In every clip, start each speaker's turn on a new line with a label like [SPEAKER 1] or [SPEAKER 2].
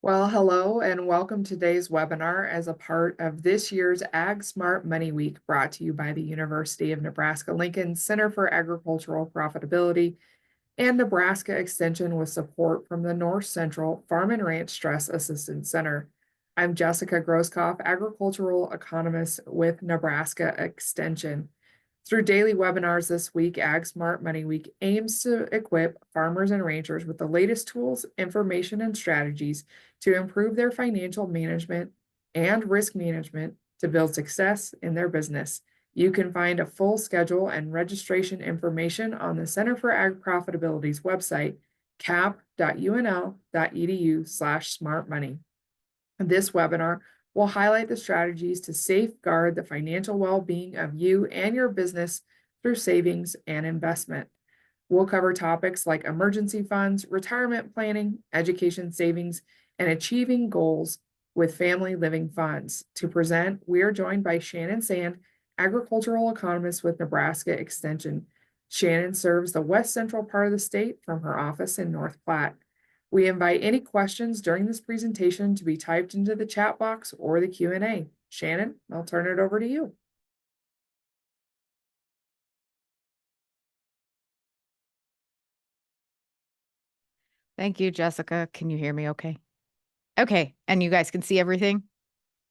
[SPEAKER 1] Well, hello and welcome to today's webinar as a part of this year's Ag Smart Money Week brought to you by the University of Nebraska-Lincoln Center for Agricultural Profitability and Nebraska Extension with support from the North Central Farm and Ranch Stress Assistance Center. I'm Jessica Groskopf, agricultural economist with Nebraska Extension. Through daily webinars this week, Ag Smart Money Week aims to equip farmers and ranchers with the latest tools, information, and strategies to improve their financial management and risk management to build success in their business. You can find a full schedule and registration information on the Center for Ag Profitability's website, cap.unl.edu/smartmoney. This webinar will highlight the strategies to safeguard the financial well-being of you and your business through savings and investment. We'll cover topics like emergency funds, retirement planning, education savings, and achieving goals with family living funds. To present, we are joined by Shannon Sand, agricultural economist with Nebraska Extension. Shannon serves the west central part of the state from her office in North Platte. We invite any questions during this presentation to be typed into the chat box or the Q&A. Shannon, I'll turn it over to you.
[SPEAKER 2] Thank you, Jessica. Can you hear me okay? Okay, and you guys can see everything?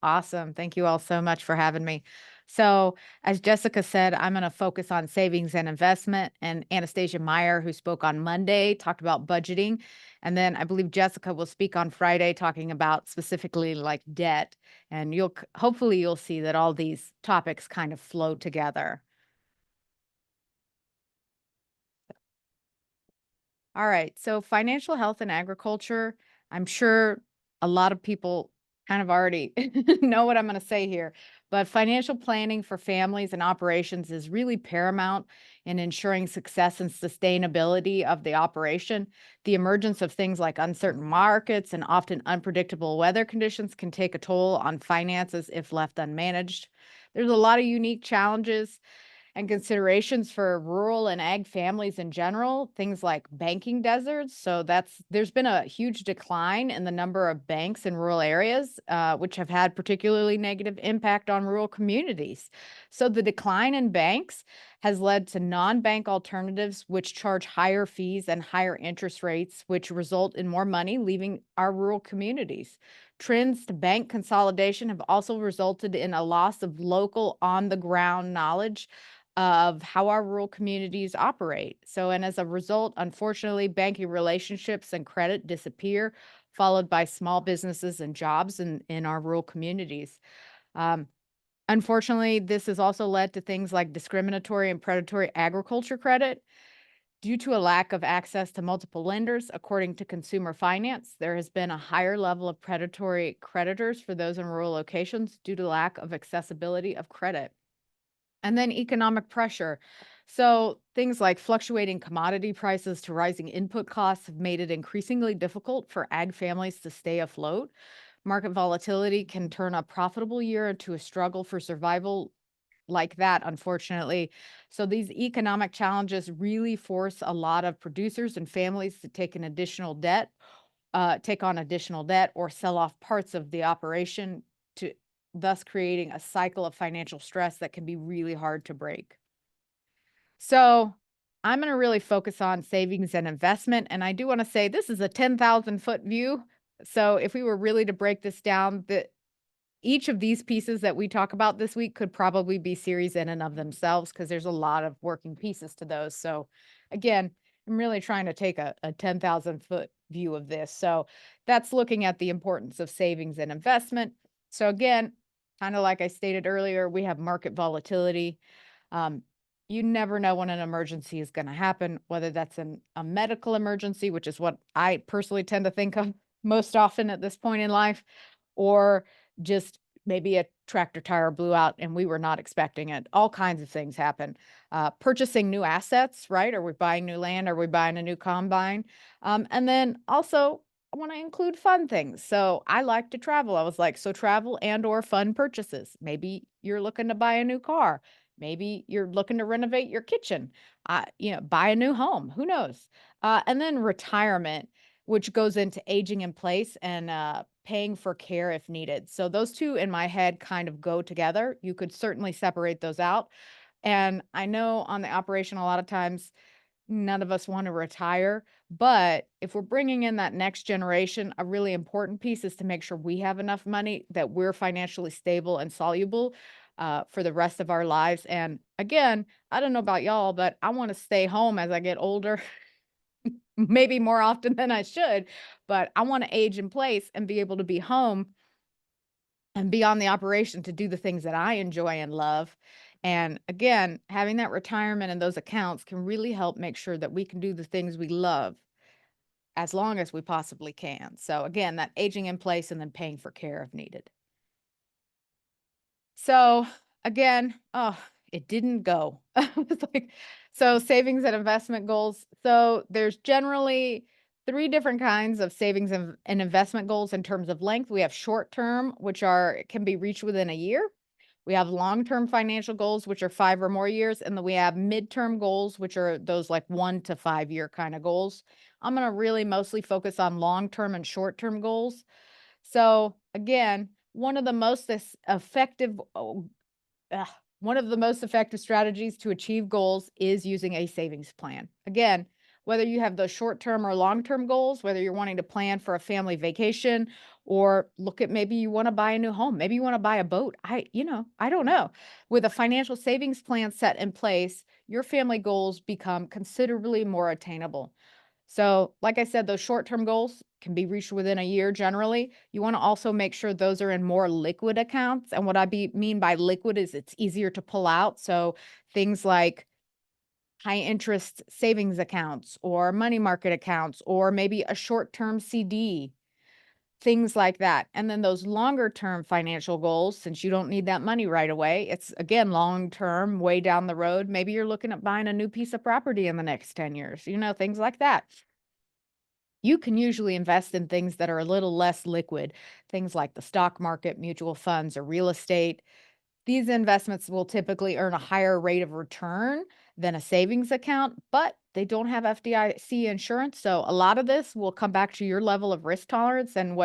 [SPEAKER 2] Awesome. Thank you all so much for having me. So, as Jessica said, I'm going to focus on savings and investment. And Anastasia Meyer, who spoke on Monday, talked about budgeting. And then I believe Jessica will speak on Friday, talking about specifically like debt. And hopefully you'll see that all these topics kind of flow together. All right. So financial health and agriculture, I'm sure a lot of people kind of already know what I'm going to say here, but financial planning for families and operations is really paramount in ensuring success and sustainability of the operation. The emergence of things like uncertain markets and often unpredictable weather conditions can take a toll on finances if left unmanaged. There's a lot of unique challenges and considerations for rural and ag families in general, things like banking deserts. So there's been a huge decline in the number of banks in rural areas, which have had particularly negative impact on rural communities. So the decline in banks has led to non-bank alternatives, which charge higher fees and higher interest rates, which result in more money leaving our rural communities. Trends to bank consolidation have also resulted in a loss of local on-the-ground knowledge of how our rural communities operate. So, and as a result, unfortunately, banking relationships and credit disappear, followed by small businesses and jobs in our rural communities. Um, Unfortunately, this has also led to things like discriminatory and predatory agriculture credit. Due to a lack of access to multiple lenders, according to Consumer Finance, there has been a higher level of predatory creditors for those in rural locations due to lack of accessibility of credit. And then economic pressure. So things like fluctuating commodity prices to rising input costs have made it increasingly difficult for ag families to stay afloat. Market volatility can turn a profitable year into a struggle for survival like that, unfortunately. So these economic challenges really force a lot of producers and families to take on additional debt or sell off parts of the operation to thus creating a cycle of financial stress that can be really hard to break. So I'm going to really focus on savings and investment. And I do want to say this is a 10,000-foot view. So if we were really to break this down, each of these pieces that we talk about this week could probably be series in and of themselves because there's a lot of working pieces to those. So again, I'm really trying to take a 10,000-foot view of this. So that's looking at the importance of savings and investment. So again, kind of like I stated earlier, we have market volatility. You never know when an emergency is going to happen, whether that's a medical emergency, which is what I personally tend to think of most often at this point in life, or just maybe a tractor tire blew out and we were not expecting it. All kinds of things happen. Purchasing new assets, right? Are we buying new land? Are we buying a new combine? And then also, I want to include fun things. So I like to travel. I was like, so travel and or fun purchases. Maybe you're looking to buy a new car. Maybe you're looking to renovate your kitchen. Buy a new home. Who knows? And then retirement. which goes into aging in place and paying for care if needed. So those two in my head kind of go together. You could certainly separate those out. And I know on the operation, a lot of times none of us want to retire, but if we're bringing in that next generation, a really important piece is to make sure we have enough money that we're financially stable and soluble for the rest of our lives. And again, I don't know about y'all, but I want to stay home as I get older, maybe more often than I should, but I want to age in place and be able to be home and be on the operation to do the things that I enjoy and love. And again, having that retirement and those accounts can really help make sure that we can do the things we love as long as we possibly can. So again, that aging in place and then paying for care if needed. So again, oh, it didn't go. It's like, so savings and investment goals. So there's generally three different kinds of savings and investment goals in terms of length. We have short term, which are can be reached within a year. We have long-term financial goals, which are 5 or more years, and then we have midterm goals, which are those like 1 to 5 year kind of goals. I'm going to really mostly focus on long-term and short-term goals. So again, ugh, one of the most effective strategies to achieve goals is using a savings plan. Again, whether you have those short term or long term goals, whether you're wanting to plan for a family vacation or look at maybe you want to buy a new home, maybe you want to buy a boat. I don't know. With a financial savings plan set in place, your family goals become considerably more attainable. So, like I said, those short term goals can be reached within a year generally. You want to also make sure those are in more liquid accounts. And what mean by liquid is it's easier to pull out. So, things like high interest savings accounts or money market accounts, or maybe a short term CD, things like that. And then those longer term financial goals, since you don't need that money right away, it's again long term, way down the road. Maybe you're looking at buying a new piece of property in the next 10 years, things like that. You can usually invest in things that are a little less liquid, things like the stock market, mutual funds, or real estate. These investments will typically earn a higher rate of return than a savings account, but they don't have FDIC insurance. So a lot of this will come back to your level of risk tolerance and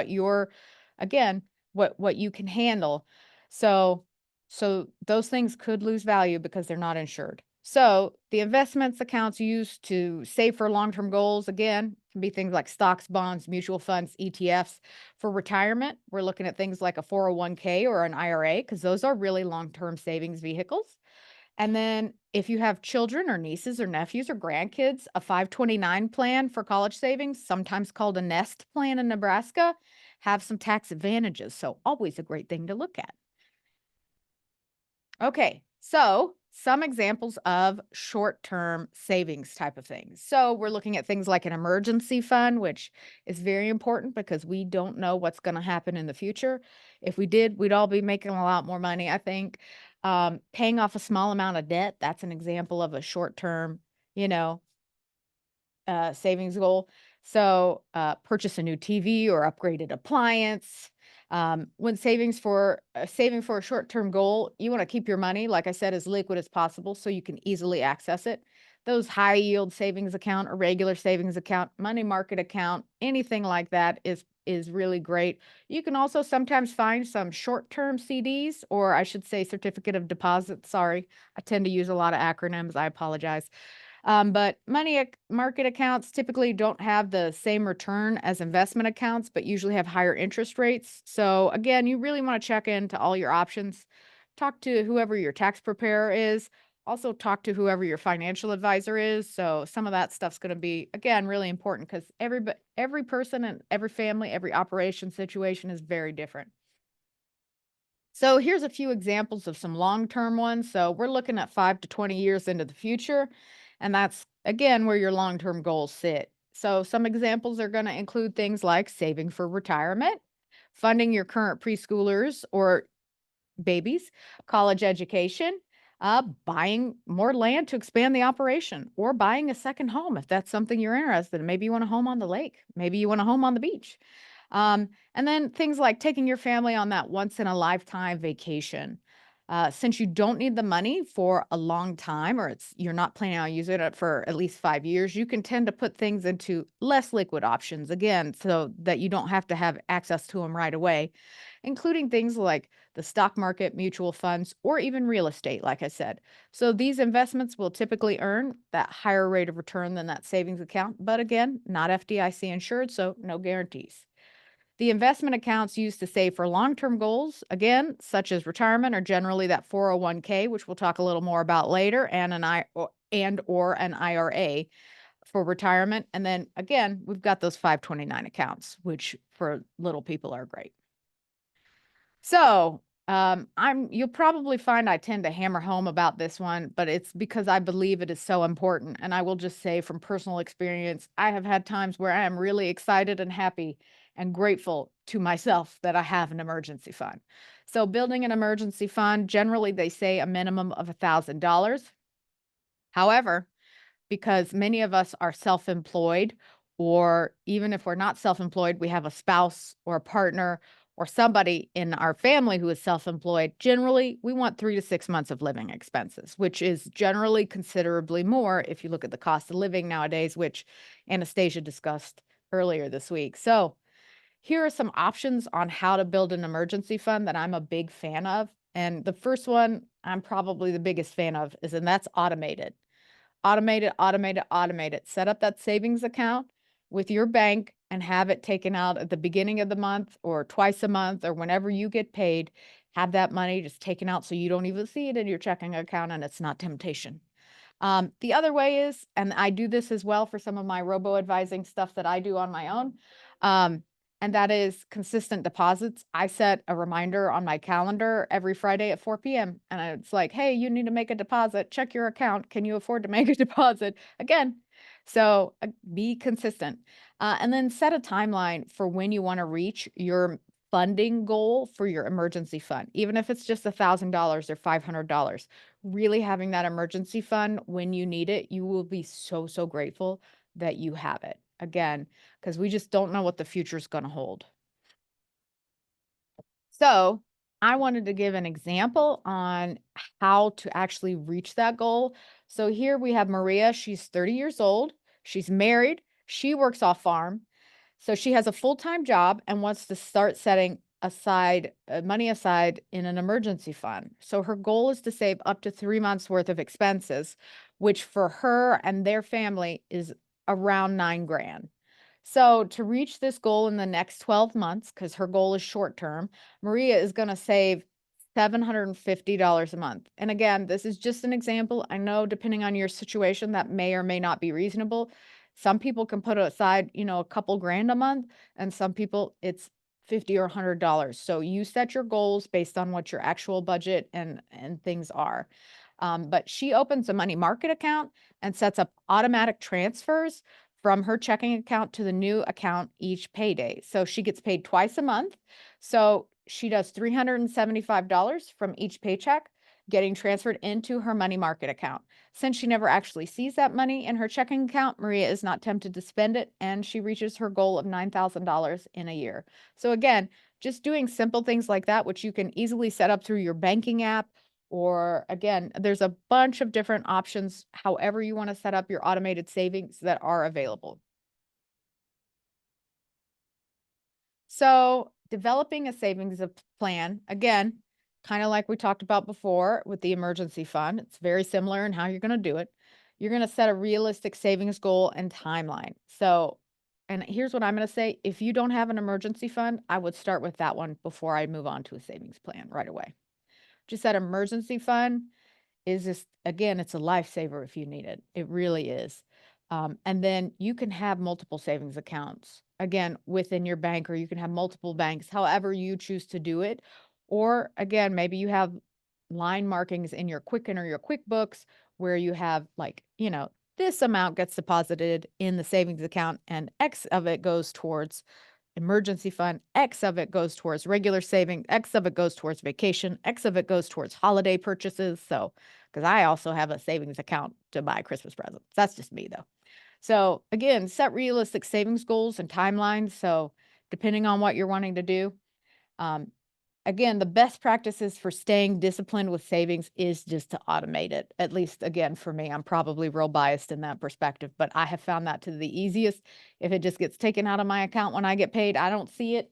[SPEAKER 2] again, what you can handle. So those things could lose value because they're not insured. So the investments accounts used to save for long-term goals, again, can be things like stocks, bonds, mutual funds, ETFs. For retirement, we're looking at things like a 401k or an IRA because those are really long-term savings vehicles. And then if you have children or nieces or nephews or grandkids, a 529 plan for college savings, sometimes called a NEST plan in Nebraska, have some tax advantages. So always a great thing to look at. Okay, so some examples of short-term savings type of things. So we're looking at things like an emergency fund, which is very important because we don't know what's going to happen in the future. If we did, we'd all be making a lot more money, I think. Paying off a small amount of debt, that's an example of a short-term, you know, savings goal. So, purchase a new TV or upgraded appliance. When saving for a short-term goal, you want to keep your money, like I said, as liquid as possible so you can easily access it. Those high yield savings account or regular savings account, money market account, anything like that is really great. You can also sometimes find some short-term CDs, or I should say certificate of deposit. Sorry, I tend to use a lot of acronyms. I apologize. But market accounts typically don't have the same return as investment accounts, but usually have higher interest rates. So again, you really want to check into all your options. Talk to whoever your tax preparer is. Also talk to whoever your financial advisor is. So some of that stuff's going to be, again, really important because every person and every family, every operation situation is very different. So here's a few examples of some long-term ones. So we're looking at 5 to 20 years into the future, and that's again where your long-term goals sit. So some examples are going to include things like saving for retirement, funding your current preschoolers or babies, college education, buying more land to expand the operation, or buying a second home if that's something you're interested in. Maybe you want a home on the lake, maybe you want a home on the beach. And then things like taking your family on that once in a lifetime vacation. Since you don't need the money for a long time, or you're not planning on using it for at least 5 years, you can tend to put things into less liquid options again, so that you don't have to have access to them right away, including things like the stock market, mutual funds, or even real estate, like I said. So these investments will typically earn that higher rate of return than that savings account, but again, not FDIC insured, so no guarantees. The investment accounts used to save for long-term goals, again, such as retirement, are generally that 401k, which we'll talk a little more about later, and an IRA for retirement. And then again, we've got those 529 accounts, which for little people are great. So, you'll probably find I tend to hammer home about this one, but it's because I believe it is so important. And I will just say from personal experience, I have had times where I am really excited and happy and grateful to myself that I have an emergency fund. So, building an emergency fund, generally they say a minimum of $1,000. However, because many of us are self-employed, or even if we're not self-employed, we have a spouse or a partner or somebody in our family who is self-employed. Generally, we want 3 to 6 months of living expenses, which is generally considerably more if you look at the cost of living nowadays, which Anastasia discussed earlier this week. So here are some options on how to build an emergency fund that I'm a big fan of. And the first one I'm probably the biggest fan of and that's automated. Automate it, automate it, automate it. Set up that savings account with your bank and have it taken out at the beginning of the month or twice a month or whenever you get paid. Have that money just taken out so you don't even see it in your checking account and it's not temptation. The other way is, and I do this as well for some of my robo advising stuff that I do on my own, um, and that is consistent deposits. I set a reminder on my calendar every Friday at 4 p.m. And it's like, hey, you need to make a deposit. Check your account. Can you afford to make a deposit? Again, so be consistent. And then set a timeline for when you want to reach your funding goal for your emergency fund, even if it's just $1,000 or $500. Really having that emergency fund when you need it, you will be so, so grateful that you have it. Again, because we just don't know what the future is going to hold. So, I wanted to give an example on how to actually reach that goal. So, here we have Maria. She's 30 years old. She's married. She works off farm. So, she has a full time job and wants to start setting aside money aside in an emergency fund. So, her goal is to save up to 3 months worth of expenses, which for her and their family is around 9 grand. So, to reach this goal in the next 12 months, because her goal is short term, Maria is going to save $750 a month. And again, this is just an example. I know depending on your situation, that may or may not be reasonable. Some people can put aside, a couple grand a month, and some people it's 50 or $100. So you set your goals based on what your actual budget and things are. But she opens a money market account and sets up automatic transfers from her checking account to the new account each payday. So she gets paid twice a month. So she does $375 from each paycheck getting transferred into her money market account. Since she never actually sees that money in her checking account, Maria is not tempted to spend it and she reaches her goal of $9,000 in a year. So again, just doing simple things like that, which you can easily set up through your banking app, or again, there's a bunch of different options, however you want to set up your automated savings that are available. So, developing a plan, again, kind of like we talked about before with the emergency fund, it's very similar in how you're going to do it. You're going to set a realistic savings goal and timeline. So, and here's what I'm going to say, if you don't have an emergency fund, I would start with that one before I move on to a savings plan right away. Just that emergency fund is just, again, it's a lifesaver if you need it. It really is. And then you can have multiple savings accounts, again, within your bank, or you can have multiple banks, however you choose to do it. Or again, maybe you have line markings in your Quicken or your QuickBooks where you have like, this amount gets deposited in the savings account and X of it goes towards emergency fund, X of it goes towards regular saving, X of it goes towards vacation, X of it goes towards holiday purchases. So, because I also have a savings account to buy Christmas presents. That's just me though. So, again, set realistic savings goals and timelines. So, depending on what you're wanting to do, um, Again, the best practices for staying disciplined with savings is just to automate it. At least, again, for me, I'm probably real biased in that perspective, but I have found that to the easiest. If it just gets taken out of my account when I get paid, I don't see it.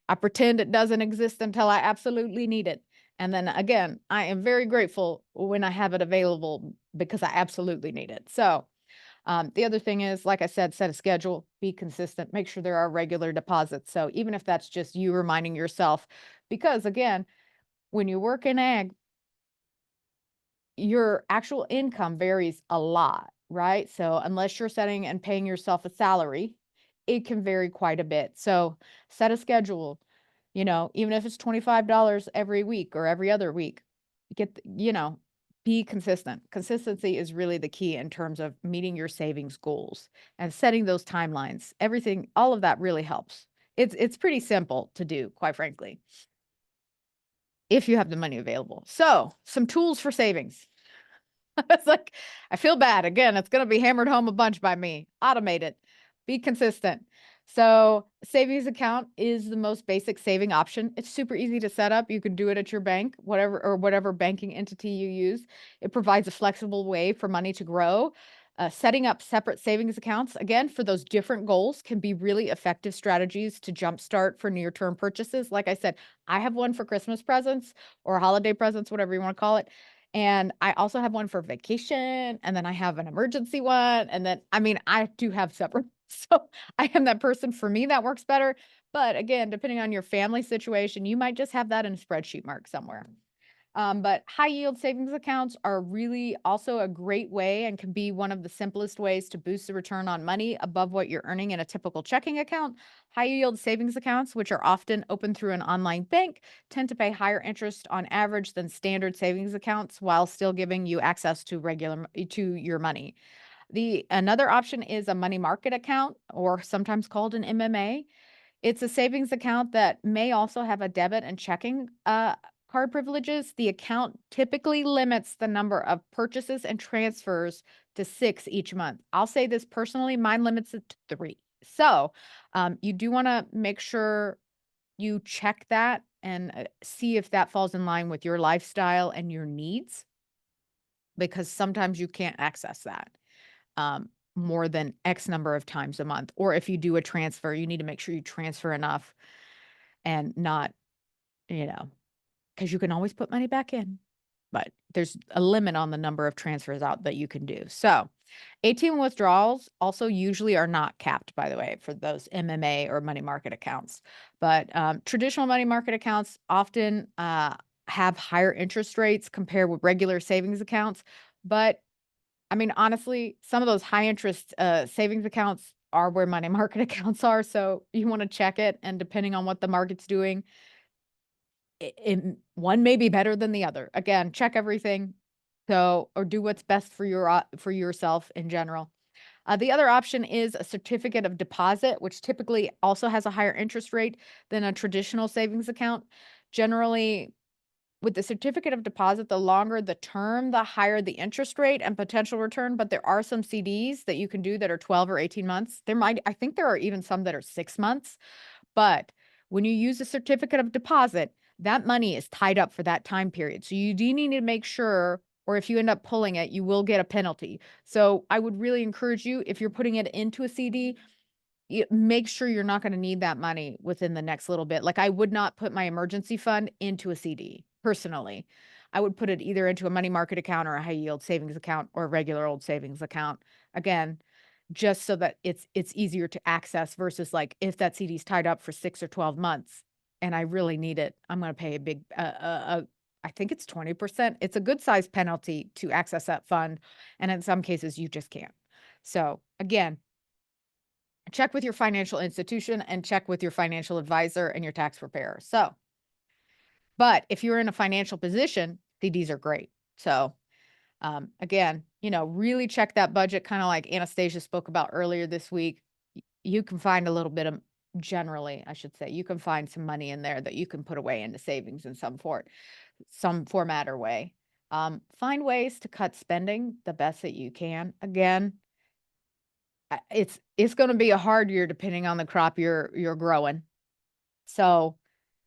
[SPEAKER 2] I pretend it doesn't exist until I absolutely need it. And then again, I am very grateful when I have it available because I absolutely need it. So, the other thing is, like I said, set a schedule, be consistent, make sure there are regular deposits. So even if that's just you reminding yourself, because again, when you work in ag, your actual income varies a lot, right? So unless you're setting and paying yourself a salary, it can vary quite a bit. So set a schedule, even if it's $25 every week or every other week, be consistent. Consistency is really the key in terms of meeting your savings goals and setting those timelines. Everything, all of that really helps. It's pretty simple to do, quite frankly, if you have the money available. So, some tools for savings. It's like, I feel bad. Again, it's going to be hammered home a bunch by me. Automate it. Be consistent. So, savings account is the most basic saving option. It's super easy to set up. You can do it at your bank, whatever banking entity you use. It provides a flexible way for money to grow. Setting up separate savings accounts, again, for those different goals can be really effective strategies to jumpstart for near-term purchases. Like I said, I have one for Christmas presents or holiday presents, whatever you want to call it. And I also have one for vacation, and then I have an emergency one, and then I do have separate. So I am that person. For me, that works better. But again, depending on your family situation, you might just have that in a spreadsheet mark somewhere. But high yield savings accounts are really also a great way and can be one of the simplest ways to boost the return on money above what you're earning in a typical checking account. High yield savings accounts, which are often opened through an online bank, tend to pay higher interest on average than standard savings accounts while still giving you access to your money. The another option is a money market account, or sometimes called an MMA. It's a savings account that may also have a debit and checking card privileges. The account typically limits the number of purchases and transfers to 6 each month. I'll say this personally, mine limits it to 3. So you do want to make sure you check that and see if that falls in line with your lifestyle and your needs, because sometimes you can't access that more than X number of times a month. Or if you do a transfer, you need to make sure you transfer enough and not, you know, because you can always put money back in, but there's a limit on the number of transfers out that you can do. So ATM withdrawals also usually are not capped, by the way, for those MMA or money market accounts. But traditional money market accounts often have higher interest rates compared with regular savings accounts. But honestly, some of those high interest savings accounts are where money market accounts are. So you want to check it. And depending on what the market's doing, one may be better than the other. Again, check everything. So, or do what's best for yourself in general. The other option is a certificate of deposit, which typically also has a higher interest rate than a traditional savings account. Generally, with the certificate of deposit, the longer the term, the higher the interest rate and potential return. But there are some CDs that you can do that are 12 or 18 months. I think there are even some that are 6 months. But when you use a certificate of deposit, that money is tied up for that time period. So you do need to make sure, or if you end up pulling it, you will get a penalty. So I would really encourage you, if you're putting it into a CD, make sure you're not going to need that money within the next little bit. Like, I would not put my emergency fund into a CD personally. I would put it either into a money market account or a high yield savings account or a regular old savings account. Again, just so that it's easier to access versus like if that CD is tied up for 6 or 12 months and I really need it, I'm going to pay a big I think it's 20%. It's a good size penalty to access that fund, and in some cases you just can't. So, again, check with your financial institution and check with your financial advisor and your tax preparer. So, but if you're in a financial position, CDs are great. So, again, really check that budget, kind of like Anastasia spoke about earlier this week. You can find a little bit of, generally, I should say, you can find some money in there that you can put away into savings in some format or way. Find ways to cut spending the best that you can. Again, it's going to be a hard year depending on the crop you're growing. So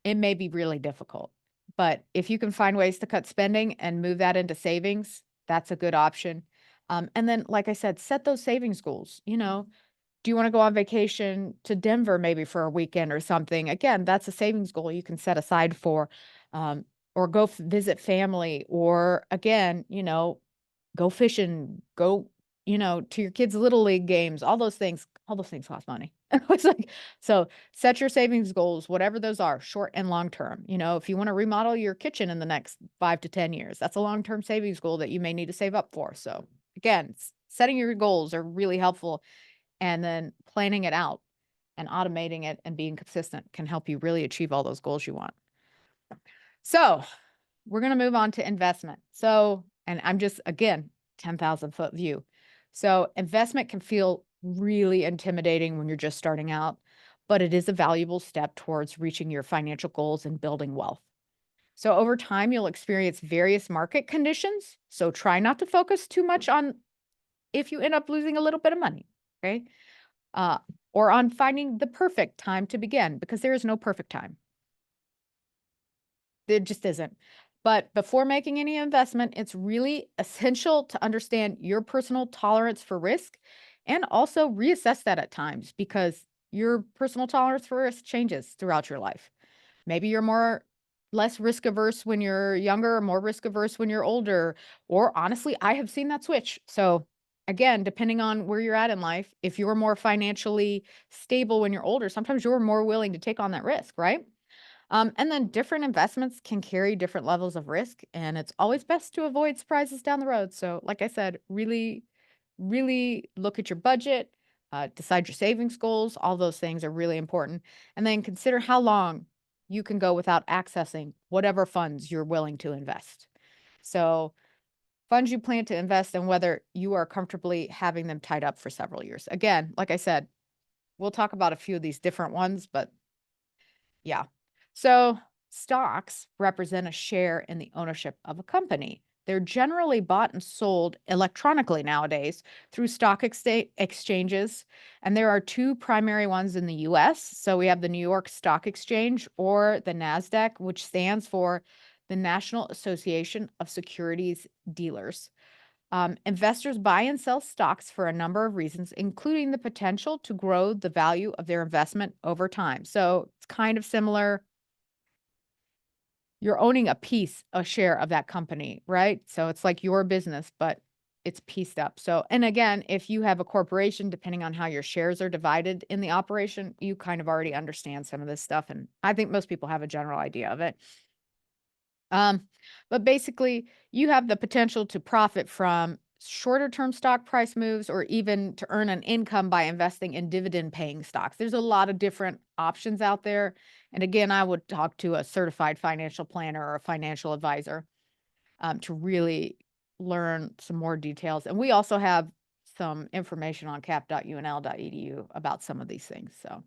[SPEAKER 2] it may be really difficult. But if you can find ways to cut spending and move that into savings, that's a good option. And then, like I said, set those savings goals. Do you want to go on vacation to Denver maybe for a weekend or something? Again, that's a savings goal you can set aside for, um, or go visit family, or again, go fishing, go, to your kids' little league games, all those things cost money. It's like, so set your savings goals, whatever those are, short and long term. If you want to remodel your kitchen in the next 5 to 10 years, that's a long-term savings goal that you may need to save up for. So again, setting your goals are really helpful, and then planning it out and automating it and being consistent can help you really achieve all those goals you want. So we're going to move on to investment. So, and I'm just, again, 10,000-foot view. So investment can feel really intimidating when you're just starting out, but it is a valuable step towards reaching your financial goals and building wealth. So over time, you'll experience various market conditions. So try not to focus too much on if you end up losing a little bit of money, okay? Uh, or on finding the perfect time to begin, because there is no perfect time. There just isn't. But before making any investment, it's really essential to understand your personal tolerance for risk and also reassess that at times, because your personal tolerance for risk changes throughout your life. Maybe you're less risk averse when you're younger, or more risk averse when you're older. Or honestly, I have seen that switch. So again, depending on where you're at in life, if you're more financially stable when you're older, sometimes you're more willing to take on that risk, right? And then different investments can carry different levels of risk, and it's always best to avoid surprises down the road. So, like I said, really, really look at your budget, decide your savings goals. All those things are really important. And then consider how long you can go without accessing whatever funds you're willing to invest. So, funds you plan to invest and whether you are comfortably having them tied up for several years. Again, like I said, we'll talk about a few of these different ones, but yeah. So stocks represent a share in the ownership of a company. They're generally bought and sold electronically nowadays through stock exchanges. And there are two primary ones in the US. So we have the New York Stock Exchange, or the NASDAQ, which stands for the National Association of Securities Dealers. Investors buy and sell stocks for a number of reasons, including the potential to grow the value of their investment over time. So it's kind of similar. You're owning a share of that company, right? So it's like your business, but it's pieced up. So, and again, if you have a corporation, depending on how your shares are divided in the operation, you kind of already understand some of this stuff. And I think most people have a general idea of it. But basically, you have the potential to profit from shorter term stock price moves, or even to earn an income by investing in dividend paying stocks. There's a lot of different options out there. And again, I would talk to a certified financial planner or a financial advisor to really learn some more details. And we also have some information on cap.unl.edu about some of these things. So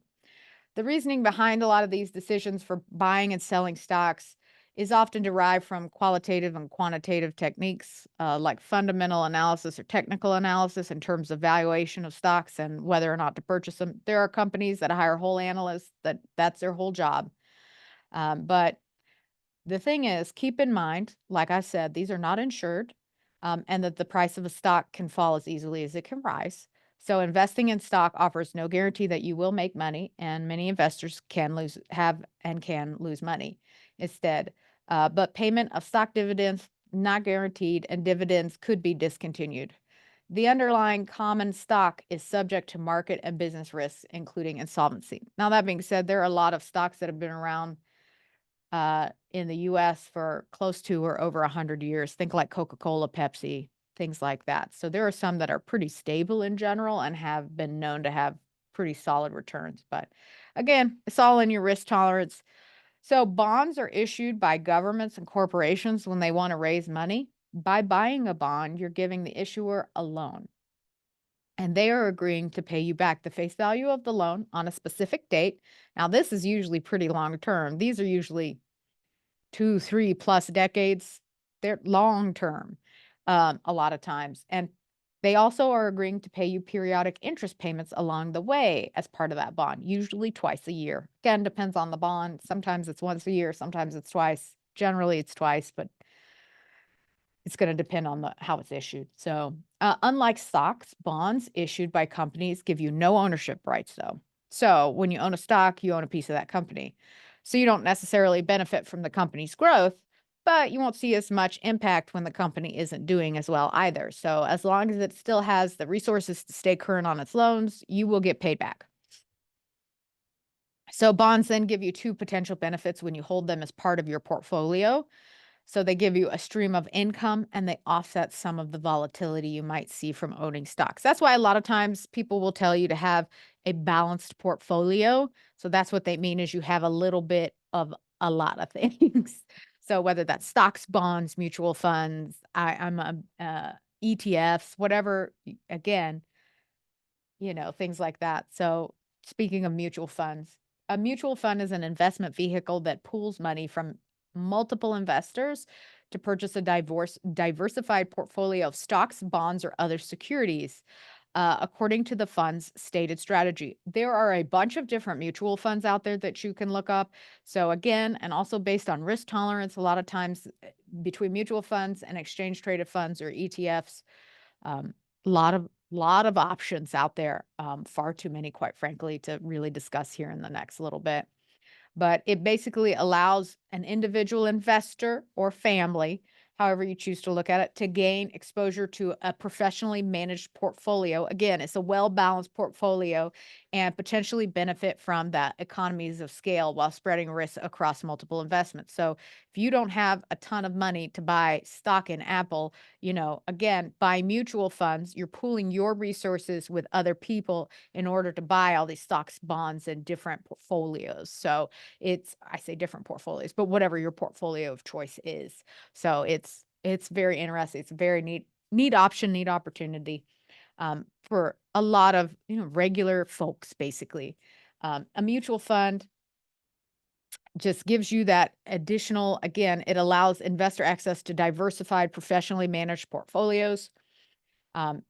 [SPEAKER 2] the reasoning behind a lot of these decisions for buying and selling stocks is often derived from qualitative and quantitative techniques, like fundamental analysis or technical analysis in terms of valuation of stocks and whether or not to purchase them. There are companies that hire whole analysts that's their whole job. But the thing is, keep in mind, like I said, these are not insured, and that the price of a stock can fall as easily as it can rise. So investing in stock offers no guarantee that you will make money, and many investors can lose money instead. But payment of stock dividends not guaranteed, and dividends could be discontinued. The underlying common stock is subject to market and business risks, including insolvency. Now, that being said, there are a lot of stocks that have been around in the US for close to or over 100 years. Think like Coca-Cola, Pepsi, things like that. So there are some that are pretty stable in general and have been known to have pretty solid returns. But again, it's all in your risk tolerance. So bonds are issued by governments and corporations when they want to raise money. By buying a bond, you're giving the issuer a loan, and they are agreeing to pay you back the face value of the loan on a specific date. Now, this is usually pretty long term. These are usually 2, 3 plus decades. They're long term, a lot of times. And They also are agreeing to pay you periodic interest payments along the way as part of that bond, usually twice a year. Again, depends on the bond. Sometimes it's once a year, sometimes it's twice. Generally, it's twice, but it's going to depend on how it's issued. So, unlike stocks, bonds issued by companies give you no ownership rights, though. So, when you own a stock, you own a piece of that company. So, you don't necessarily benefit from the company's growth, but you won't see as much impact when the company isn't doing as well either. So, as long as it still has the resources to stay current on its loans, you will get paid back. So, bonds then give you two potential benefits when you hold them as part of your portfolio. So they give you a stream of income and they offset some of the volatility you might see from owning stocks. That's why a lot of times people will tell you to have a balanced portfolio. So that's what they mean is you have a little bit of a lot of things. So whether that's stocks, bonds, mutual funds, I'm a, ETFs, whatever, again, things like that. So, speaking of mutual funds, a mutual fund is an investment vehicle that pools money from multiple investors to purchase a diversified portfolio of stocks, bonds, or other securities. According to the fund's stated strategy, there are a bunch of different mutual funds out there that you can look up. So, again, and also based on risk tolerance, a lot of times between mutual funds and exchange traded funds or ETFs, um, lot of options out there, far too many, quite frankly, to really discuss here in the next little bit. But it basically allows an individual investor or family, however you choose to look at it, to gain exposure to a professionally managed portfolio. Again, it's a well balanced portfolio and potentially benefit from the economies of scale while spreading risk across multiple investments. So, if you don't have a ton of money to buy stock in Apple, again, buy mutual funds, you're pooling your resources with other people in order to buy all these stocks, bonds, and different portfolios. So, I say different portfolios, but whatever your portfolio of choice is. So it's very interesting. It's a very neat option, neat opportunity, for a lot of regular folks, basically. A mutual fund just gives you that additional. Again, it allows investor access to diversified, professionally managed portfolios. Um,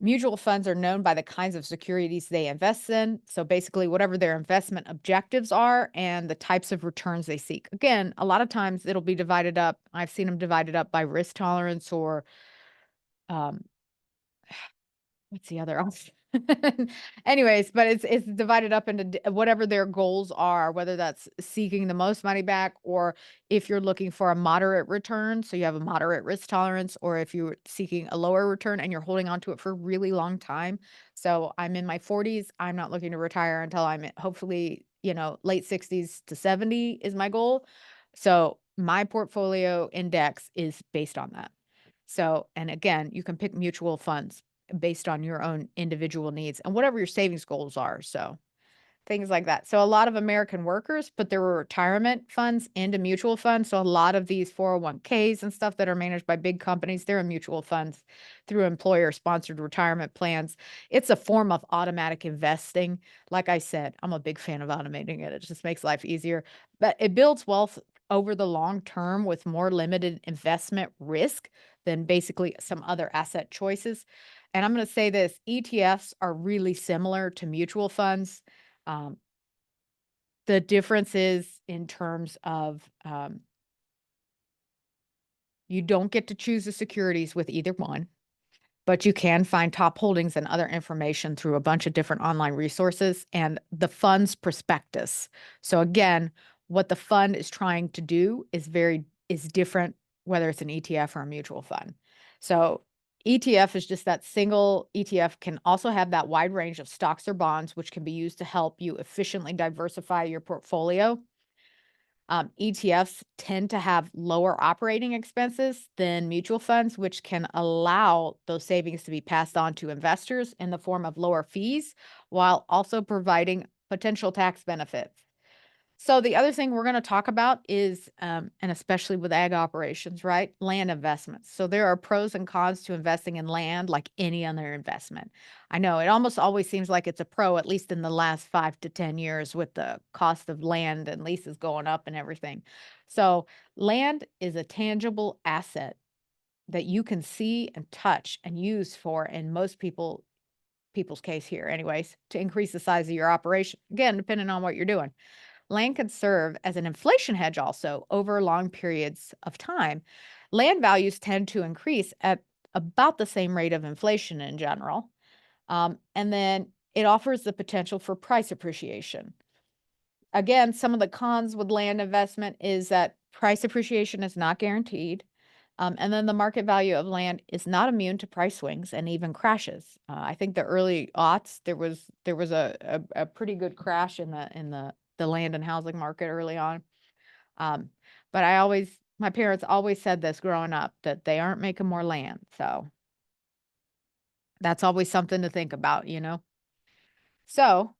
[SPEAKER 2] Mutual funds are known by the kinds of securities they invest in. So basically, whatever their investment objectives are and the types of returns they seek. Again, a lot of times it'll be divided up. I've seen them divided up by risk tolerance or um, what's the other option? Anyways, but it's divided up into whatever their goals are, whether that's seeking the most money back or if you're looking for a moderate return, so you have a moderate risk tolerance, or if you're seeking a lower return and you're holding on to it for a really long time. So I'm in my 40s. I'm not looking to retire until I'm hopefully, late 60s to 70 is my goal. So my portfolio index is based on that. So, and again, you can pick mutual funds based on your own individual needs and whatever your savings goals are. So, things like that. So, a lot of American workers put their retirement funds into mutual funds. So, a lot of these 401ks and stuff that are managed by big companies, they're in mutual funds through employer sponsored retirement plans. It's a form of automatic investing. Like I said, I'm a big fan of automating it. It just makes life easier, but it builds wealth over the long term with more limited investment risk than basically some other asset choices. And I'm going to say this, ETFs are really similar to mutual funds. Um, the difference is in terms of you don't get to choose the securities with either one, but you can find top holdings and other information through a bunch of different online resources and the fund's prospectus. So again, what the fund is trying to do is different whether it's an ETF or a mutual fund. So ETF is just that single ETF can also have that wide range of stocks or bonds, which can be used to help you efficiently diversify your portfolio. ETFs tend to have lower operating expenses than mutual funds, which can allow those savings to be passed on to investors in the form of lower fees while also providing potential tax benefits. So, the other thing we're going to talk about is, and especially with ag operations, right? Land investments. So, there are pros and cons to investing in land like any other investment. I know it almost always seems like it's a pro, at least in the last 5 to 10 years, with the cost of land and leases going up and everything. So, land is a tangible asset that you can see and touch and use for, in most people's case here anyways, to increase the size of your operation. Again, depending on what you're doing. Land can serve as an inflation hedge also over long periods of time. Land values tend to increase at about the same rate of inflation in general. And then it offers the potential for price appreciation. Again, some of the cons with land investment is that price appreciation is not guaranteed. And then the market value of land is not immune to price swings and even crashes. I think the early aughts there was a pretty good crash in the land and housing market early on. Um, but my parents always said this growing up, that they aren't making more land. So that's always something to think about, you know? So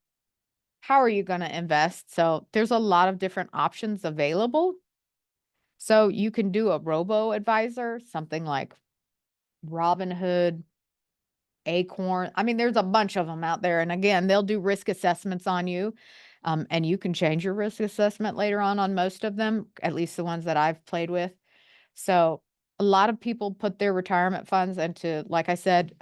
[SPEAKER 2] how are you going to invest? So there's a lot of different options available. So you can do a robo advisor, something like Robinhood, Acorn. I mean, there's a bunch of them out there. And again, they'll do risk assessments on you. And you can change your risk assessment later on most of them, at least the ones that I've played with. So a lot of people put their retirement funds into, like I said,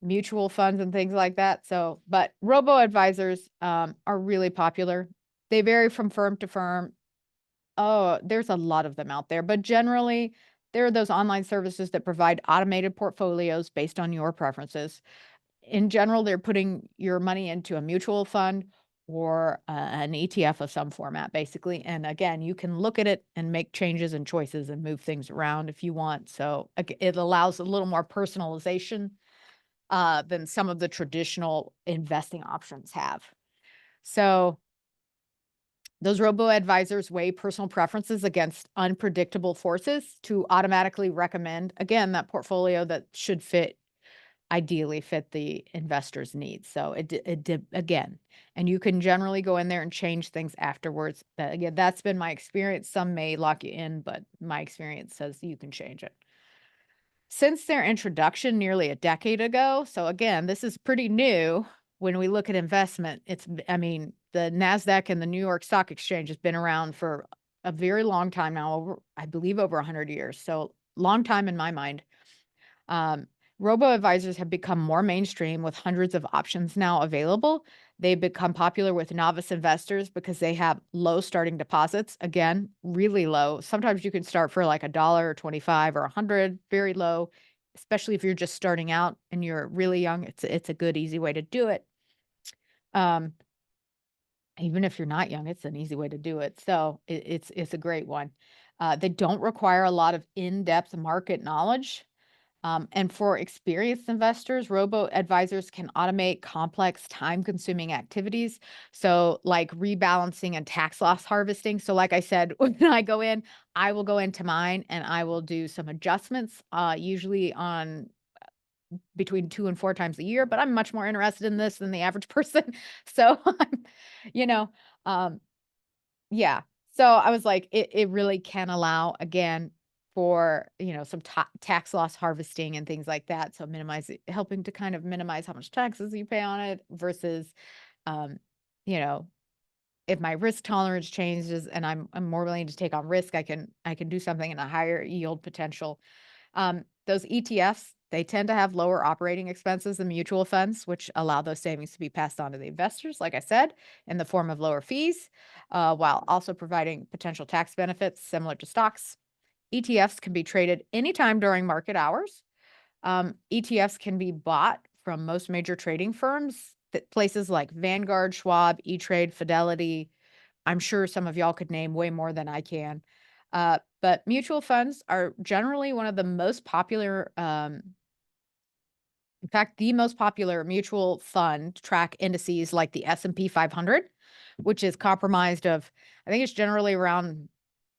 [SPEAKER 2] mutual funds and things like that. So, but robo advisors are really popular. They vary from firm to firm. Oh, there's a lot of them out there, but generally, there are those online services that provide automated portfolios based on your preferences. In general, they're putting your money into a mutual fund or an ETF of some format, basically. And again, you can look at it and make changes and choices and move things around if you want. So it allows a little more personalization than some of the traditional investing options have. So those robo advisors weigh personal preferences against unpredictable forces to automatically recommend, again, that portfolio that should ideally fit the investor's needs. So again, and you can generally go in there and change things afterwards. Again, that's been my experience. Some may lock you in, but my experience says you can change it. Since their introduction nearly a decade ago, so again, this is pretty new when we look at investment. I mean, the NASDAQ and the New York Stock Exchange has been around for a very long time now, I believe over 100 years. So long time in my mind. Um, Robo-advisors have become more mainstream with hundreds of options now available. They've become popular with novice investors because they have low starting deposits. Again, really low. Sometimes you can start for like $1 or 25 or 100, very low, especially if you're just starting out and you're really young. It's a good, easy way to do it. Um, Even if you're not young, it's an easy way to do it. So it's a great one. They don't require a lot of in-depth market knowledge. And for experienced investors, robo advisors can automate complex, time consuming activities. So, like rebalancing and tax loss harvesting. So, like I said, when I go in, I will go into mine and I will do some adjustments, usually on between 2 and 4 times a year. But I'm much more interested in this than the average person. So, you know, um, yeah. So I was like, it really can allow, again, for, some tax loss harvesting and things like that. So helping to kind of minimize how much taxes you pay on it versus, um, you know, if my risk tolerance changes and I'm more willing to take on risk, I can do something in a higher yield potential. Those ETFs, they tend to have lower operating expenses than mutual funds, which allow those savings to be passed on to the investors, like I said, in the form of lower fees, while also providing potential tax benefits similar to stocks. ETFs can be traded anytime during market hours. ETFs can be bought from most major trading firms, places like Vanguard, Schwab, E-Trade, Fidelity. I'm sure some of y'all could name way more than I can. But mutual funds are generally one of the most popular, in fact, the most popular mutual fund track indices like the S&P 500, which is comprised of, I think it's generally around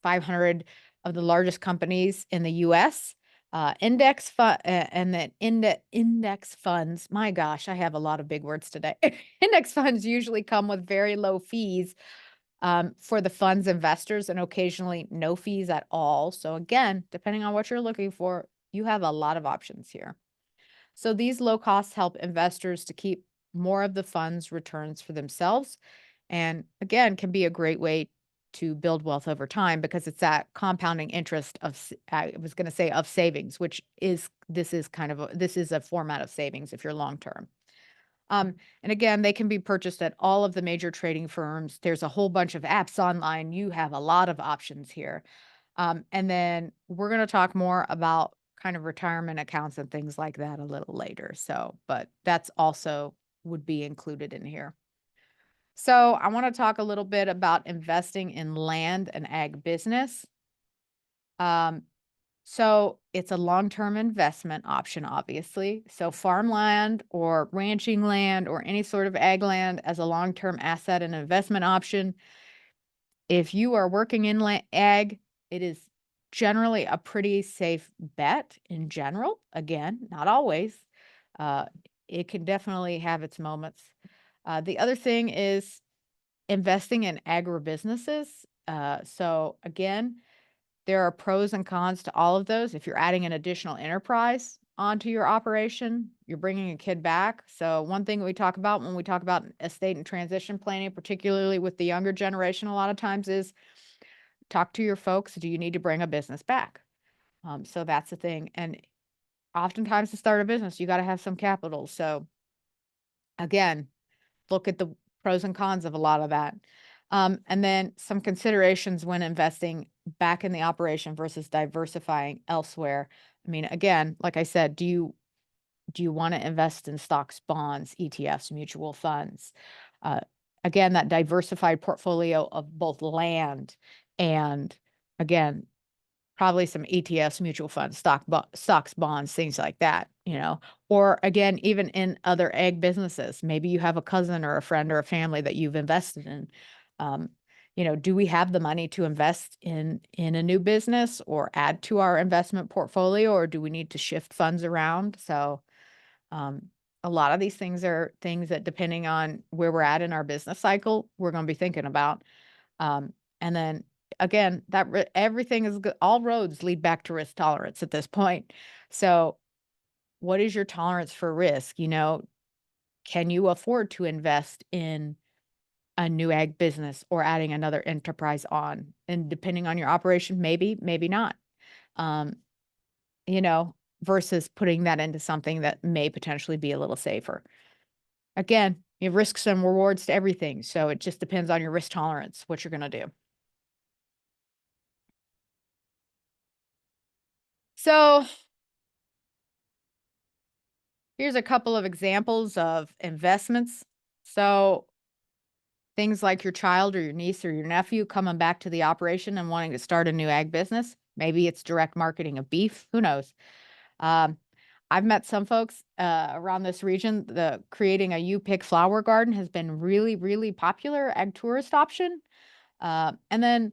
[SPEAKER 2] 500 of the largest companies in the US. And then index funds. My gosh, I have a lot of big words today. Index funds usually come with very low fees for the fund's investors and occasionally no fees at all. So again, depending on what you're looking for, you have a lot of options here. So these low costs help investors to keep more of the fund's returns for themselves. And again, can be a great way to build wealth over time, because it's that compounding interest of, I was going to say of savings, which is, this is a format of savings if you're long term. And again, they can be purchased at all of the major trading firms. There's a whole bunch of apps online. You have a lot of options here. And then we're going to talk more about kind of retirement accounts and things like that a little later. So, but that's also would be included in here. So I want to talk a little bit about investing in land and ag business. So it's a long-term investment option, obviously. So farmland or ranching land or any sort of ag land as a long-term asset and investment option. If you are working in ag, it is generally a pretty safe bet in general. Again, not always. Uh, it can definitely have its moments. The other thing is investing in agribusinesses. So again, there are pros and cons to all of those. If you're adding an additional enterprise onto your operation, you're bringing a kid back. So one thing we talk about when we talk about estate and transition planning, particularly with the younger generation, a lot of times is talk to your folks. Do you need to bring a business back? So that's the thing. And oftentimes to start a business, you got to have some capital. So again, look at the pros and cons of a lot of that. And then some considerations when investing back in the operation versus diversifying elsewhere. I mean, again, like I said, do you want to invest in stocks, bonds, ETFs, mutual funds? Uh, again, that diversified portfolio of both land and, again, probably some ETFs, mutual funds, stocks, bonds, things like that, or again, even in other ag businesses, maybe you have a cousin or a friend or a family that you've invested in. Do we have the money to invest in a new business or add to our investment portfolio, or do we need to shift funds around? So, a lot of these things are things that, depending on where we're at in our business cycle, we're going to be thinking about. And then again, everything is good. All roads lead back to risk tolerance at this point. So what is your tolerance for risk? Can you afford to invest in a new ag business or adding another enterprise on? And depending on your operation, maybe, maybe not. Um, versus putting that into something that may potentially be a little safer. Again, you have risks and rewards to everything. So it just depends on your risk tolerance, what you're going to do. So here's a couple of examples of investments. So things like your child or your niece or your nephew coming back to the operation and wanting to start a new ag business. Maybe it's direct marketing of beef. Who knows? Um, I've met some folks around this region. The creating a U-pick flower garden has been really, really popular ag tourist option. And then,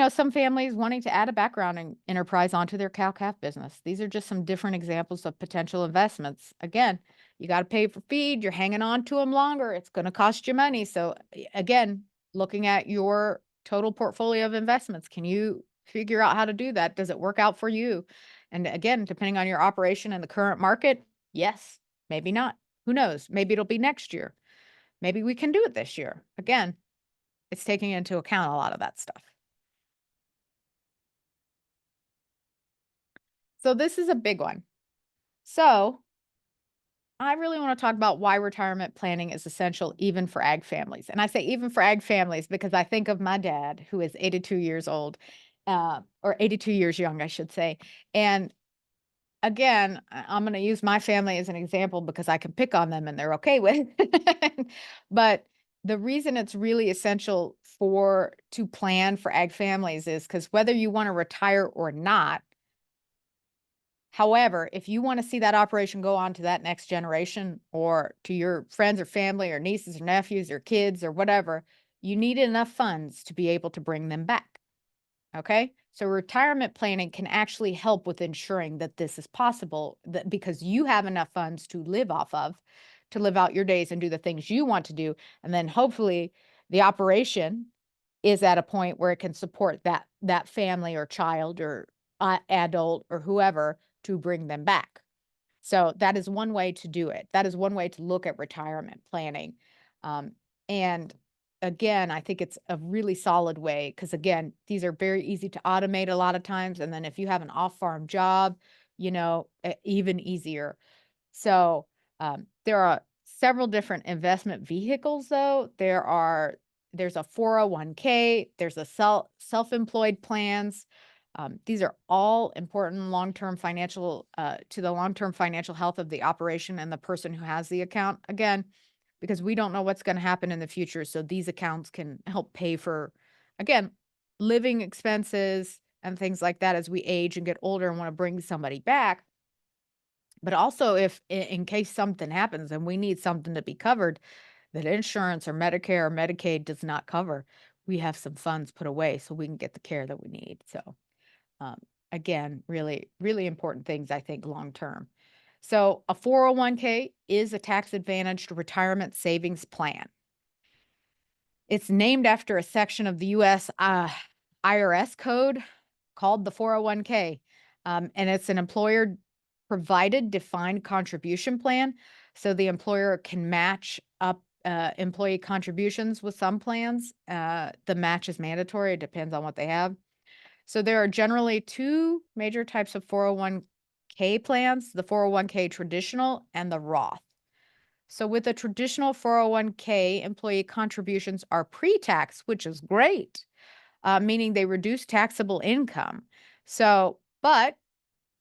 [SPEAKER 2] some families wanting to add a background in enterprise onto their cow-calf business. These are just some different examples of potential investments. Again, you got to pay for feed. You're hanging on to them longer. It's going to cost you money. So again, looking at your total portfolio of investments, can you figure out how to do that? Does it work out for you? And again, depending on your operation and the current market, yes, maybe not. Who knows? Maybe it'll be next year. Maybe we can do it this year. Again, it's taking into account a lot of that stuff. So this is a big one. So I really want to talk about why retirement planning is essential even for ag families. And I say even for ag families because I think of my dad, who is 82 years old, or 82 years young, I should say. And again, I'm going to use my family as an example because I can pick on them and they're okay with it. But the reason it's really essential to plan for ag families is because whether you want to retire or not, however, if you want to see that operation go on to that next generation or to your friends or family or nieces or nephews or kids or whatever, you need enough funds to be able to bring them back. Okay. So retirement planning can actually help with ensuring that this is possible, that because you have enough funds to live off of, to live out your days and do the things you want to do. And then hopefully the operation is at a point where it can support that family or child or adult or whoever to bring them back. So that is one way to do it. That is one way to look at retirement planning. And again, I think it's a really solid way because, again, these are very easy to automate a lot of times. And then if you have an off farm job, even easier. So there are several different investment vehicles, though. There's a 401k, there's a self-employed plans. These are all important long-term financial to the long-term financial health of the operation and the person who has the account. Again, because we don't know what's going to happen in the future, so these accounts can help pay for, again, living expenses and things like that as we age and get older and want to bring somebody back. But also, if in case something happens and we need something to be covered that insurance or Medicare or Medicaid does not cover, we have some funds put away so we can get the care that we need. So, um, again, really, really important things, I think, long term. So, a 401k is a tax advantaged retirement savings plan. It's named after a section of the US IRS code called the 401k. And it's an employer provided defined contribution plan. So the employer can match up employee contributions with some plans. The match is mandatory, it depends on what they have. So there are generally two major types of 401k plans, the 401k traditional and the Roth. So with a traditional 401k, employee contributions are pre-tax, which is great, meaning they reduce taxable income. So, but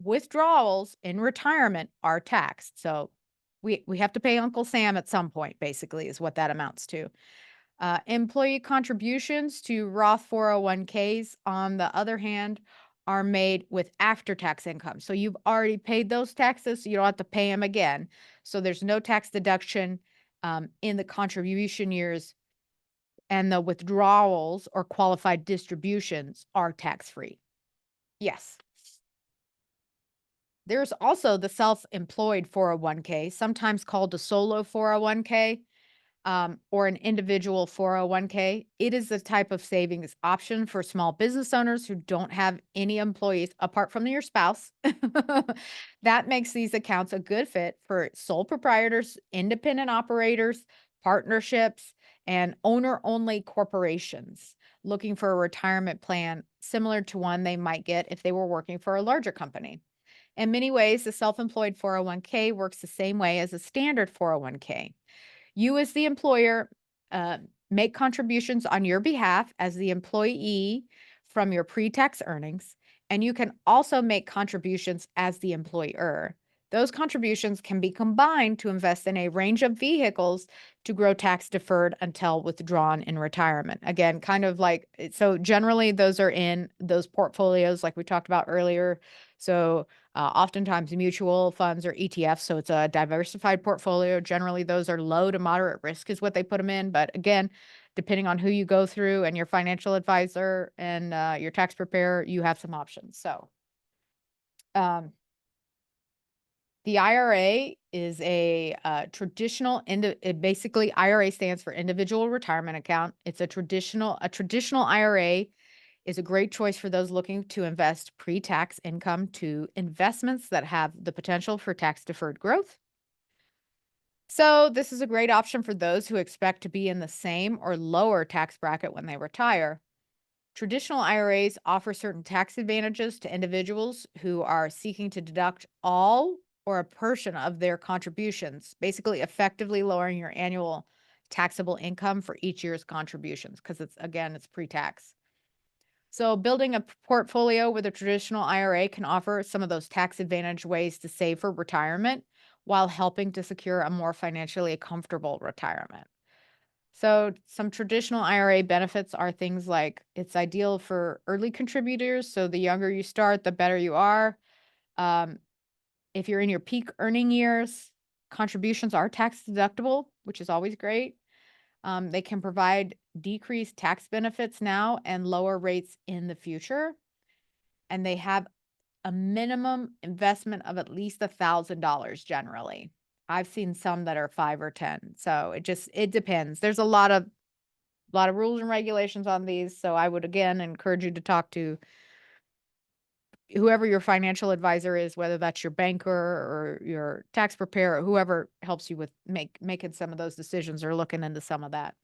[SPEAKER 2] withdrawals in retirement are taxed. So we have to pay Uncle Sam at some point, basically, is what that amounts to. Employee contributions to Roth 401ks, on the other hand, are made with after tax income. So you've already paid those taxes, so you don't have to pay them again. So there's no tax deduction in the contribution years, and the withdrawals or qualified distributions are tax free. Yes. There's also the self employed 401k, sometimes called a solo 401k. Or an individual 401k. It is a type of savings option for small business owners who don't have any employees apart from your spouse. That makes these accounts a good fit for sole proprietors, independent operators, partnerships, and owner only corporations looking for a retirement plan similar to one they might get if they were working for a larger company. In many ways, the self employed 401k works the same way as a standard 401k. You, as the employer, uh, make contributions on your behalf as the employee from your pre tax earnings, and you can also make contributions as the employer. Those contributions can be combined to invest in a range of vehicles to grow tax deferred until withdrawn in retirement. Again, kind of like, so generally, those are in those portfolios, like we talked about earlier. So, oftentimes mutual funds or ETFs. So it's a diversified portfolio. Generally, those are low to moderate risk, is what they put them in. But again, depending on who you go through and your financial advisor and your tax preparer, you have some options. So, um, the IRA is a traditional, basically IRA stands for individual retirement account. It's a traditional IRA is a great choice for those looking to invest pre-tax income to investments that have the potential for tax-deferred growth. So this is a great option for those who expect to be in the same or lower tax bracket when they retire. Traditional IRAs offer certain tax advantages to individuals who are seeking to deduct all or a portion of their contributions, basically effectively lowering your annual taxable income for each year's contributions because it's pre-tax. So, building a portfolio with a traditional IRA can offer some of those tax advantage ways to save for retirement while helping to secure a more financially comfortable retirement. So, some traditional IRA benefits are things like it's ideal for early contributors. So, the younger you start, the better you are. Um, if you're in your peak earning years, contributions are tax deductible, which is always great. They can provide decreased tax benefits now and lower rates in the future. And they have a minimum investment of at least $1,000 generally. I've seen some that are 5 or 10. So it depends. There's a lot of rules and regulations on these. So I would again encourage you to talk to whoever your financial advisor is, whether that's your banker or your tax preparer, whoever helps you with making some of those decisions or looking into some of that.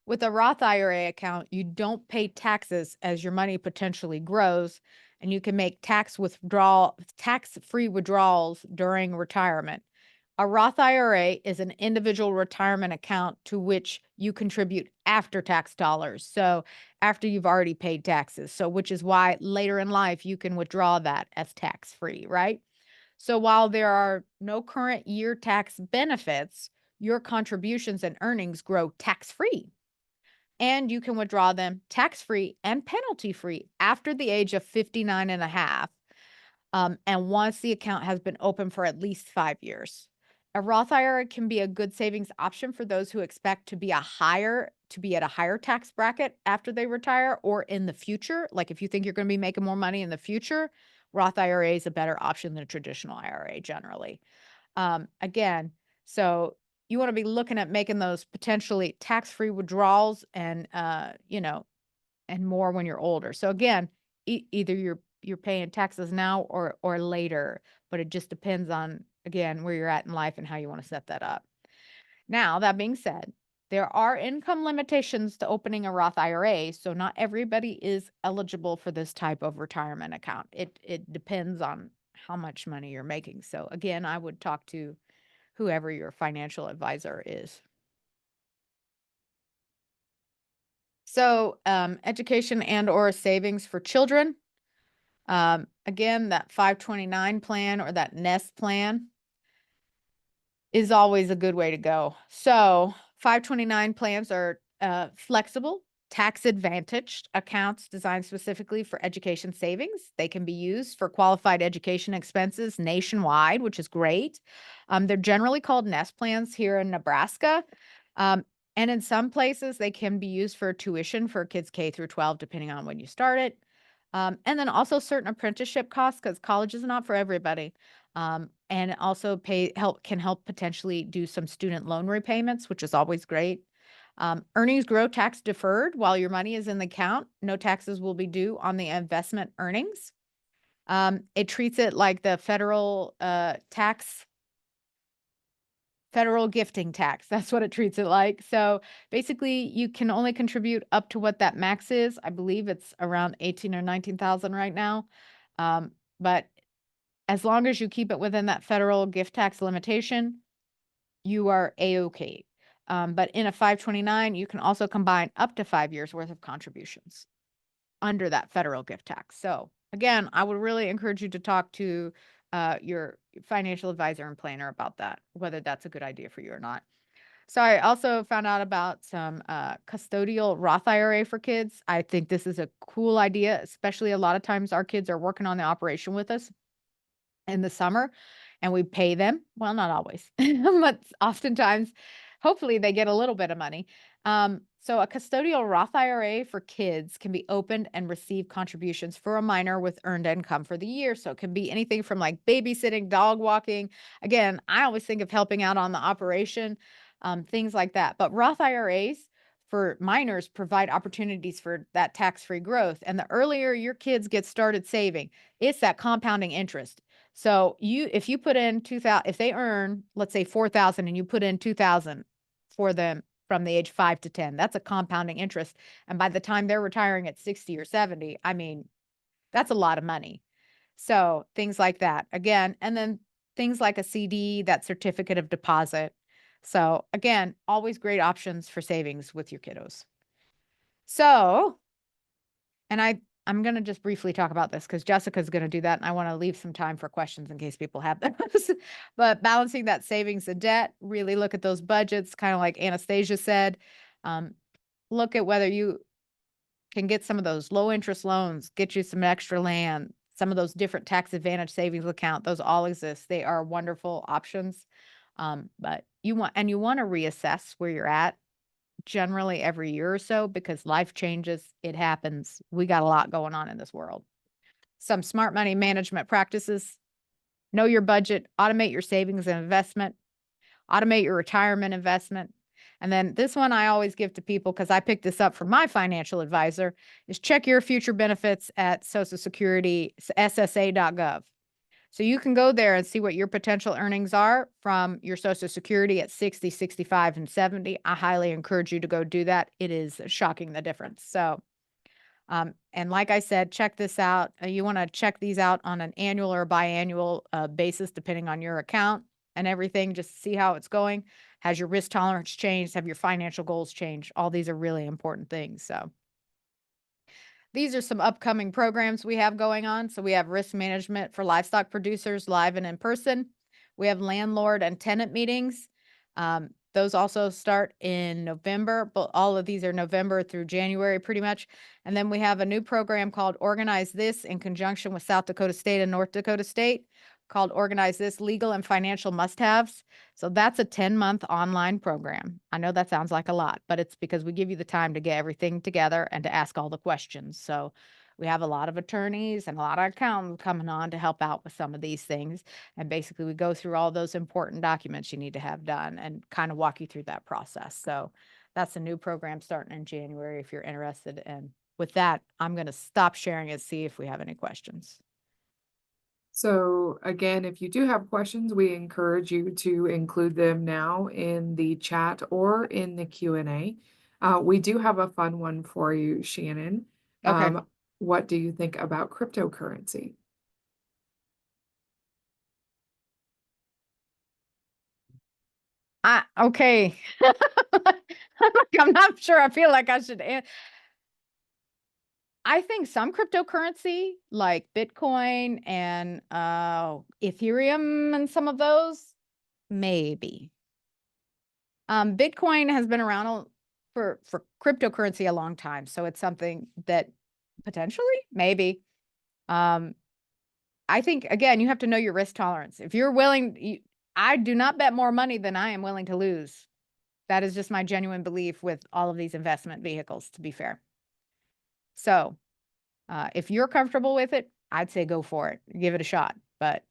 [SPEAKER 2] With a Roth IRA account, you don't pay taxes as your money potentially grows, and you can make tax-free withdrawals during retirement. A Roth IRA is an individual retirement account to which you contribute after tax dollars. So after you've already paid taxes. So which is why later in life you can withdraw that as tax-free, right? So while there are no current year tax benefits, your contributions and earnings grow tax-free. And you can withdraw them tax-free and penalty-free after the age of 59 and a half. And once the account has been open for at least 5 years. A Roth IRA can be a good savings option for those who expect to be at a higher tax bracket after they retire or in the future. Like if you think you're going to be making more money in the future, Roth IRA is a better option than a traditional IRA generally. Again, so you want to be looking at making those potentially tax-free withdrawals and and more when you're older. So again, either you're paying taxes now or later, but it just depends on again where you're at in life and how you want to set that up. Now, that being said, there are income limitations to opening a Roth IRA, so not everybody is eligible for this type of retirement account. It depends on how much money you're making. So again, I would talk to whoever your financial advisor is. So, education and or savings for children. Again, that 529 plan or that NEST plan is always a good way to go. So 529 plans are flexible, tax advantaged accounts designed specifically for education savings. They can be used for qualified education expenses nationwide, which is great. They're generally called NEST plans here in Nebraska. Um, and in some places, they can be used for tuition for kids K through 12, depending on when you start it. And then also certain apprenticeship costs because college is not for everybody. And it also can help potentially do some student loan repayments, which is always great. Earnings grow tax deferred while your money is in the account. No taxes will be due on the investment earnings. It treats it like the federal gifting tax. That's what it treats it like. So basically, you can only contribute up to what that max is. I believe it's around 18 or 19,000 right now. But as long as you keep it within that federal gift tax limitation, you are A-OK. But in a 529, you can also combine up to 5 years worth of contributions under that federal gift tax. So again, I would really encourage you to talk to your financial advisor and planner about that, whether that's a good idea for you or not. So I also found out about some custodial Roth IRA for kids. I think this is a cool idea, especially a lot of times our kids are working on the operation with us in the summer and we pay them. Well, not always, but oftentimes, hopefully they get a little bit of money. So a custodial Roth IRA for kids can be opened and receive contributions for a minor with earned income for the year. So it can be anything from like babysitting, dog walking. Again, I always think of helping out on the operation, things like that. But Roth IRAs for minors provide opportunities for that tax-free growth. And the earlier your kids get started saving, it's that compounding interest. So if you put in 2,000, if they earn, let's say 4,000 and you put in 2,000 for them from the age 5 to 10, that's a compounding interest. And by the time they're retiring at 60 or 70, I mean, that's a lot of money. So things like that again, and then things like a CD, that certificate of deposit. So again, always great options for savings with your kiddos. So, and I'm going to just briefly talk about this because Jessica's going to do that. And I want to leave some time for questions in case people have those. But balancing that savings and debt, really look at those budgets, kind of like Anastasia said. Look at whether you can get some of those low interest loans, get you some extra land, some of those different tax advantage savings account. Those all exist. They are wonderful options. But you want to reassess where you're at generally every year or so because life changes. It happens. We got a lot going on in this world. Some smart money management practices: know your budget, automate your savings and investment, automate your retirement investment. And then this one I always give to people because I picked this up from my financial advisor is check your future benefits at Social Security, SSA.gov. So you can go there and see what your potential earnings are from your Social Security at 60, 65, and 70. I highly encourage you to go do that. It is shocking the difference. So, and like I said, check this out. You want to check these out on an annual or biannual basis, depending on your account and everything, just to see how it's going. Has your risk tolerance changed? Have your financial goals changed? All these are really important things. So these are some upcoming programs we have going on. So we have risk management for livestock producers live and in person. We have landlord and tenant meetings. Those also start in November, but all of these are November through January pretty much. And then we have a new program called Organize This in conjunction with South Dakota State and North Dakota State called Organize This Legal and Financial Must-Haves. So that's a 10-month online program. I know that sounds like a lot, but it's because we give you the time to get everything together and to ask all the questions. So we have a lot of attorneys and a lot of accountants coming on to help out with some of these things. And basically we go through all those important documents you need to have done and kind of walk you through that process. So that's a new program starting in January if you're interested. And with that, I'm going to stop sharing and see if we have any questions.
[SPEAKER 1] So again, if you do have questions, we encourage you to include them now in the chat or in the Q&A. We do have a fun one for you, Shannon.
[SPEAKER 2] Okay.
[SPEAKER 1] What do you think about cryptocurrency?
[SPEAKER 2] Okay. I'm not sure. I feel like I should. I think some cryptocurrency like Bitcoin and Ethereum and some of those, maybe. Bitcoin has been around for cryptocurrency a long time, so it's something that potentially, maybe. I think again, you have to know your risk tolerance. If you're willing, I do not bet more money than I am willing to lose. That is just my genuine belief with all of these investment vehicles, to be fair. So, if you're comfortable with it, I'd say go for it. Give it a shot. But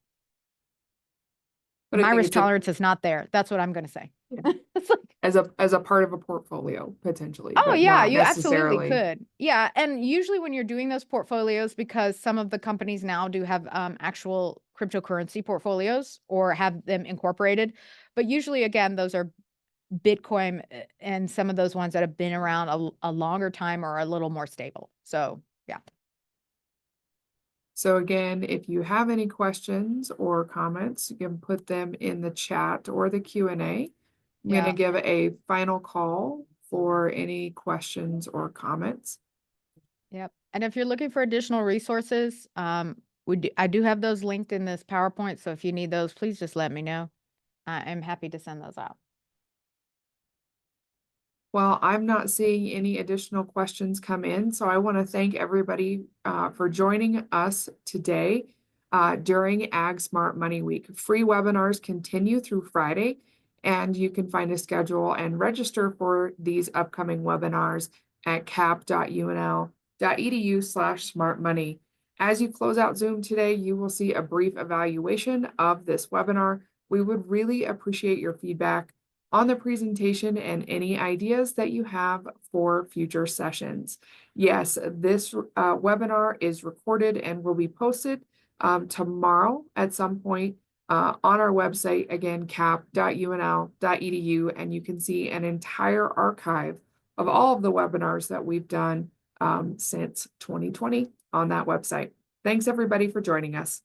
[SPEAKER 1] But I
[SPEAKER 2] my
[SPEAKER 1] think
[SPEAKER 2] risk
[SPEAKER 1] it's a
[SPEAKER 2] tolerance is not there. That's what I'm going to say.
[SPEAKER 1] Yeah.
[SPEAKER 2] It's like,
[SPEAKER 1] as a part of a portfolio potentially,
[SPEAKER 2] oh
[SPEAKER 1] but
[SPEAKER 2] yeah,
[SPEAKER 1] not
[SPEAKER 2] you absolutely
[SPEAKER 1] necessarily.
[SPEAKER 2] could. Yeah, and usually when you're doing those portfolios, because some of the companies now do have actual cryptocurrency portfolios or have them incorporated, but usually again, those are Bitcoin and some of those ones that have been around a longer time or a little more stable. So yeah.
[SPEAKER 1] So again, if you have any questions or comments, you can put them in the chat or the Q&A. I'm going to
[SPEAKER 2] Yeah.
[SPEAKER 1] give a final call for any questions or comments.
[SPEAKER 2] Yep. And if you're looking for additional resources, I do have those linked in this PowerPoint. So if you need those, please just let me know. I'm happy to send those out.
[SPEAKER 1] Well, I'm not seeing any additional questions come in, so I want to thank everybody for joining us today during Ag Smart Money Week. Free webinars continue through Friday, and you can find a schedule and register for these upcoming webinars at cap.unl.edu/smartmoney. As you close out Zoom today, you will see a brief evaluation of this webinar. We would really appreciate your feedback on the presentation and any ideas that you have for future sessions. Yes, this webinar is recorded and will be posted tomorrow at some point on our website, again, cap.unl.edu, and you can see an entire archive of all of the webinars that we've done since 2020 on that website. Thanks everybody for joining us.